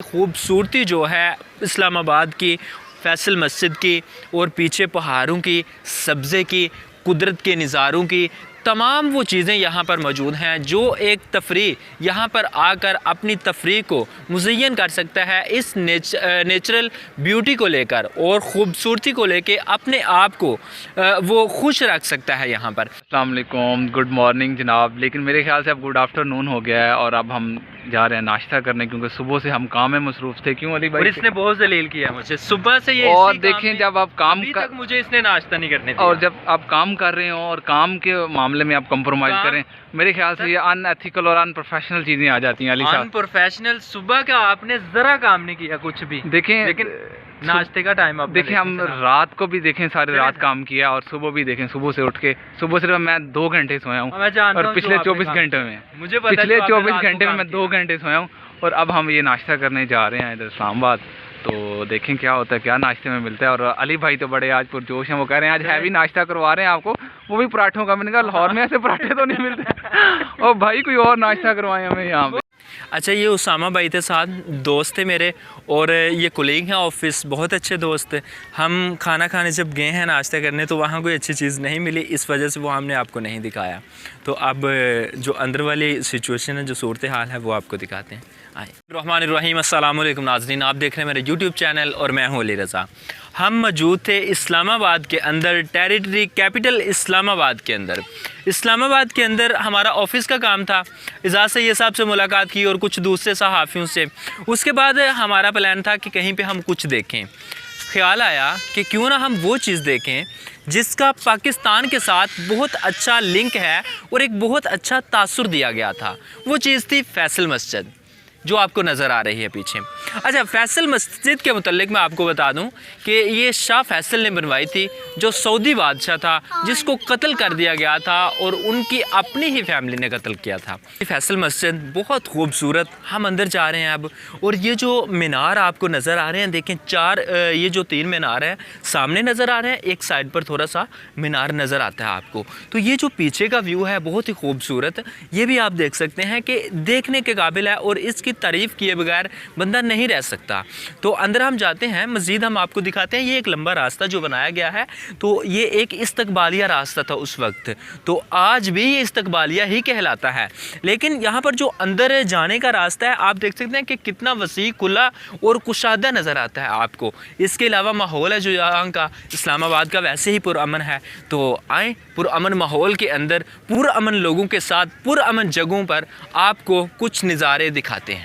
खूबसूरती जो है इस्लामाबाद की फैसल मस्जिद की और पीछे पहाड़ों की, सब्ज़े की, कुदरत के नज़ारों की, तमाम वो चीज़ें यहाँ पर मौजूद हैं जो एक तफरी यहाँ पर आकर अपनी तफरी को मुज़य्यन कर सकता है। इस नेचुरल ब्यूटी को लेकर और ख़ूबसूरती को लेकर अपने आप को वो खुश रख सकता है यहाँ पर। अस्सलाम वालेकुम, गुड मॉर्निंग जनाब। लेकिन मेरे ख्याल से अब गुड आफ्टरनून हो गया है और अब हम जा रहे हैं नाश्ता करने, क्योंकि सुबह से हम काम में मसरूफ़ थे। क्यों अली भाई? और इसने बहुत जलील किया मुझे सुबह से ये। और देखें, जब आप काम तक मुझे इसने नाश्ता नहीं करने दिया। और जब आप काम कर रहे हो और काम के मामले में आप कंप्रोमाइज़ करें, मेरे ख्याल से ये अनएथिकल और अनप्रोफेशनल चीज़ें आ जाती हैं अली साहब। अनप्रोफेशनल, सुबह का आपने ज़रा काम नहीं किया कुछ भी। देखें, लेकिन नाश्ते का टाइम अब देखें, हम रात को भी देखें सारी रात काम किया और सुबह भी देखें, सुबह से उठ के सुबह सिर्फ मैं 2 घंटे सोया हूँ और पिछले 24 घंटे में पिछले 24 घंटे में मैं 2 घंटे सोया हूँ। और अब हम ये नाश्ता करने जा रहे हैं इधर इस्लामाबाद। तो देखें क्या होता है, क्या नाश्ते में मिलता है। और अली भाई तो बड़े आज पुरजोश हैं, वो कह रहे हैं आज हैवी नाश्ता करवा रहे हैं आपको, वो भी पराठों का। मैंने कहा लाहौर में ऐसे पराठे तो नहीं मिलते और भाई कोई और नाश्ता करवाएं हमें यहाँ पे। अच्छा, ये उसामा भाई थे, साथ दोस्त थे मेरे, और ये कोलीग हैं ऑफिस, बहुत अच्छे दोस्त थे। हम खाना खाने जब गए हैं नाश्ता करने तो वहाँ कोई अच्छी चीज़ नहीं मिली, इस वजह से वो हमने आपको नहीं दिखाया। तो अब जो अंदर वाली सिचुएशन है, जो सूरत हाल है, वो आपको दिखाते हैं। आए रहमानिर्रहीम, अस्सलाम वालेकुम नाज़रीन, आप देख रहे हैं मेरे यूट्यूब चैनल और मैं हूँ अली रज़ा। हम मौजूद थे इस्लामाबाद के अंदर, टेरिटरी कैपिटल इस्लामाबाद के अंदर। इस्लामाबाद के अंदर हमारा ऑफिस का काम था। इजाज़ सैयद साहब से मुलाकात की और कुछ दूसरे सहाफ़ियों से। उसके बाद हमारा प्लान था कि कहीं पे हम कुछ देखें। ख्याल आया कि क्यों ना हम वो चीज़ देखें जिसका पाकिस्तान के साथ बहुत अच्छा लिंक है और एक बहुत अच्छा तासुर दिया गया था। वो चीज़ थी फैसल मस्जिद, जो आपको नज़र आ रही है पीछे। अच्छा, फैसल मस्जिद के मुतल्लिक मैं आपको बता दूं कि ये शाह फैसल ने बनवाई थी, जो सऊदी बादशाह था, जिसको कत्ल कर दिया गया था और उनकी अपनी ही फैमिली ने कत्ल किया था। फैसल मस्जिद बहुत खूबसूरत। हम अंदर जा रहे हैं अब, और ये जो मीनार आपको नज़र आ रहे हैं, देखें ये जो 3 मीनार हैं सामने नज़र आ रहे हैं, एक साइड पर थोड़ा सा मीनार नज़र आता है आपको। तो ये जो पीछे का व्यू है बहुत ही खूबसूरत, ये भी आप देख सकते हैं कि देखने के काबिल है और इसकी तारीफ़ किए बगैर बंदा नहीं रह सकता। तो अंदर हम जाते हैं, मज़ीद हम आपको दिखाते हैं। ये एक लंबा रास्ता जो बनाया गया है, तो ये एक इस्तकबालिया रास्ता था उस वक्त, तो आज भी ये इस्तकबालिया ही कहलाता है। लेकिन यहाँ पर जो अंदर जाने का रास्ता है, आप देख सकते हैं कि कितना वसी, खुला और कुशादा नज़र आता है आपको। इसके अलावा माहौल है जो यहाँ का, इस्लामाबाद का वैसे ही पुरअमन है। तो आए, पुरअमन माहौल के अंदर, पुरअमन लोगों के साथ, पुरअमन जगहों पर आपको कुछ नज़ारे दिखाते हैं।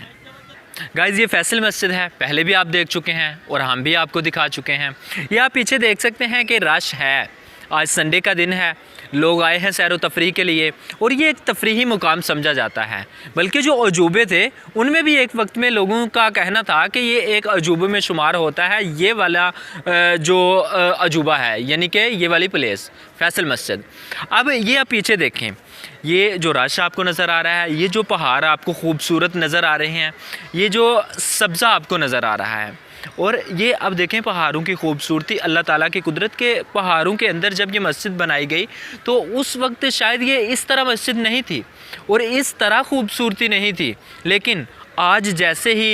गाइज़, ये फैसल मस्जिद है, पहले भी आप देख चुके हैं और हम भी आपको दिखा चुके हैं। ये आप पीछे देख सकते हैं कि रश है। आज संडे का दिन है, लोग आए हैं सैर व तफरीह के लिए, और ये एक तफरीही मुकाम समझा जाता है। बल्कि जो अजूबे थे उनमें भी एक वक्त में लोगों का कहना था कि ये एक अजूबे में शुमार होता है, ये वाला जो अजूबा है, यानी कि ये वाली प्लेस फैसल मस्जिद। अब ये आप पीछे देखें, ये जो रश आपको नज़र आ रहा है, ये जो पहाड़ आपको खूबसूरत नज़र आ रहे हैं, ये जो सब्ज़ा आपको नज़र आ रहा है, और ये अब देखें पहाड़ों की खूबसूरती, अल्लाह ताला की कुदरत के पहाड़ों के अंदर जब ये मस्जिद बनाई गई तो उस वक्त शायद ये इस तरह मस्जिद नहीं थी और इस तरह खूबसूरती नहीं थी। लेकिन आज जैसे ही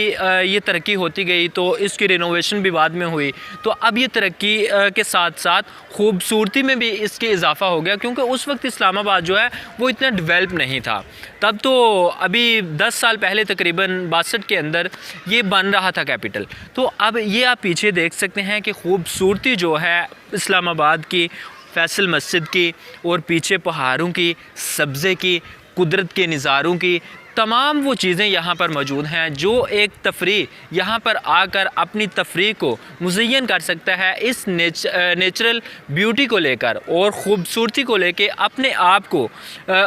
ये तरक्की होती गई तो इसकी रिनोवेशन भी बाद में हुई, तो अब ये तरक्की के साथ साथ खूबसूरती में भी इसके इजाफ़ा हो गया, क्योंकि उस वक्त इस्लामाबाद जो है वो इतना डेवलप नहीं था। तब तो अभी 10 साल पहले तकरीबन 62 के अंदर ये बन रहा था कैपिटल। तो अब ये आप पीछे देख सकते हैं कि खूबसूरती जो है इस्लामाबाद की फैसल मस्जिद की और पीछे पहाड़ों की, सब्ज़े की, कुदरत के नज़ारों की, तमाम वो चीज़ें यहाँ पर मौजूद हैं जो एक तफरी यहाँ पर आकर अपनी तफरी को मुज़य्यन कर सकता है। इस नेचुरल ब्यूटी को लेकर और ख़ूबसूरती को लेकर अपने आप को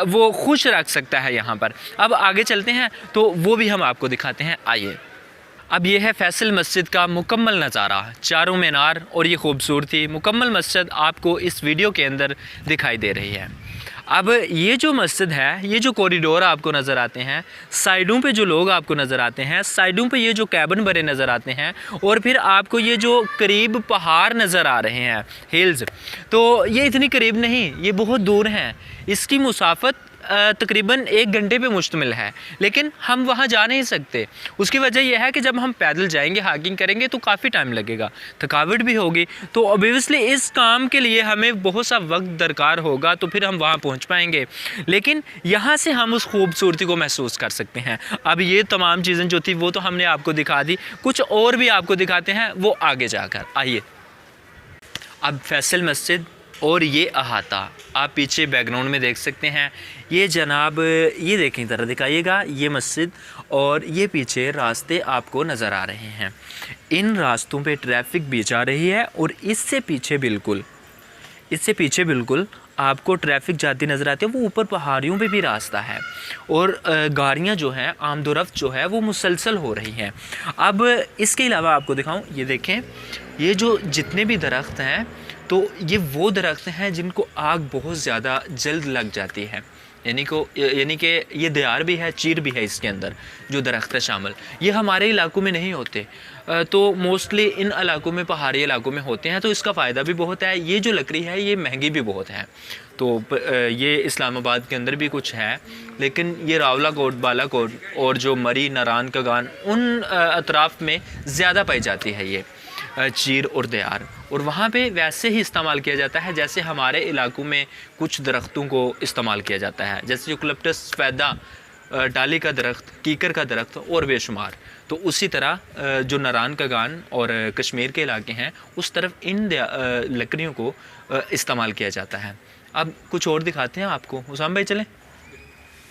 वो खुश रख सकता है यहाँ पर। अब आगे चलते हैं तो वो भी हम आपको दिखाते हैं, आइए। अब ये है फैसल मस्जिद का मुकम्मल नज़ारा, चारों मीनार और ये खूबसूरती। मुकम्मल मस्जिद आपको इस वीडियो के अंदर दिखाई दे रही है। अब ये जो मस्जिद है, ये जो कॉरिडोर आपको नज़र आते हैं, साइडों पे जो लोग आपको नज़र आते हैं, साइडों पे ये जो कैबिन बने नज़र आते हैं, और फिर आपको ये जो करीब पहाड़ नज़र आ रहे हैं, हिल्स, तो ये इतनी करीब नहीं, ये बहुत दूर हैं। इसकी मुसाफत तकरीबन 1 घंटे पे मुश्तमिल है, लेकिन हम वहाँ जा नहीं सकते। उसकी वजह यह है कि जब हम पैदल जाएंगे, हाइकिंग करेंगे तो काफ़ी टाइम लगेगा, थकावट भी होगी। तो ऑब्वियसली इस काम के लिए हमें बहुत सा वक्त दरकार होगा, तो फिर हम वहाँ पहुँच पाएंगे। लेकिन यहाँ से हम उस खूबसूरती को महसूस कर सकते हैं। अब ये तमाम चीज़ें जो थी वो तो हमने आपको दिखा दी, कुछ और भी आपको दिखाते हैं वो आगे जाकर। आइए, अब फैसल मस्जिद और ये अहाता आप पीछे बैकग्राउंड में देख सकते हैं। ये जनाब, ये देखें, ज़रा दिखाइएगा, ये मस्जिद और ये पीछे रास्ते आपको नज़र आ रहे हैं। इन रास्तों पे ट्रैफिक भी जा रही है और इससे पीछे बिल्कुल आपको ट्रैफिक जाती नज़र आती है। वो ऊपर पहाड़ियों पे भी रास्ता है और गाड़ियाँ जो हैं, आमदोरफ्त जो है वो मुसलसल हो रही हैं। अब इसके अलावा आपको दिखाऊं, ये देखें, ये जो जितने भी दरख्त हैं तो ये वो दरख्त हैं जिनको आग बहुत ज़्यादा जल्द लग जाती है। यानी कि ये दियार भी है, चीर भी है इसके अंदर जो दरख्त है शामिल। ये हमारे इलाकों में नहीं होते, तो मोस्टली इन इलाकों में, पहाड़ी इलाकों में होते हैं। तो इसका फ़ायदा भी बहुत है। ये जो लकड़ी है ये महंगी भी बहुत है। तो ये इस्लामाबाद के अंदर भी कुछ है, लेकिन ये रावलाकोट, बालाकोट और जो मरी, नारान कगान, उन अतराफ़ में ज़्यादा पाई जाती है ये चीर और दियार। और वहाँ पे वैसे ही इस्तेमाल किया जाता है जैसे हमारे इलाकों में कुछ दरख्तों को इस्तेमाल किया जाता है, जैसे यूकलिप्टस, फैदा, डाली का दरख्त, कीकर का दरख्त और बेशुमार। तो उसी तरह जो नारान कगान और कश्मीर के इलाके हैं उस तरफ इन लकड़ियों को इस्तेमाल किया जाता है। अब कुछ और दिखाते हैं आपको। हुसैन भाई चलें।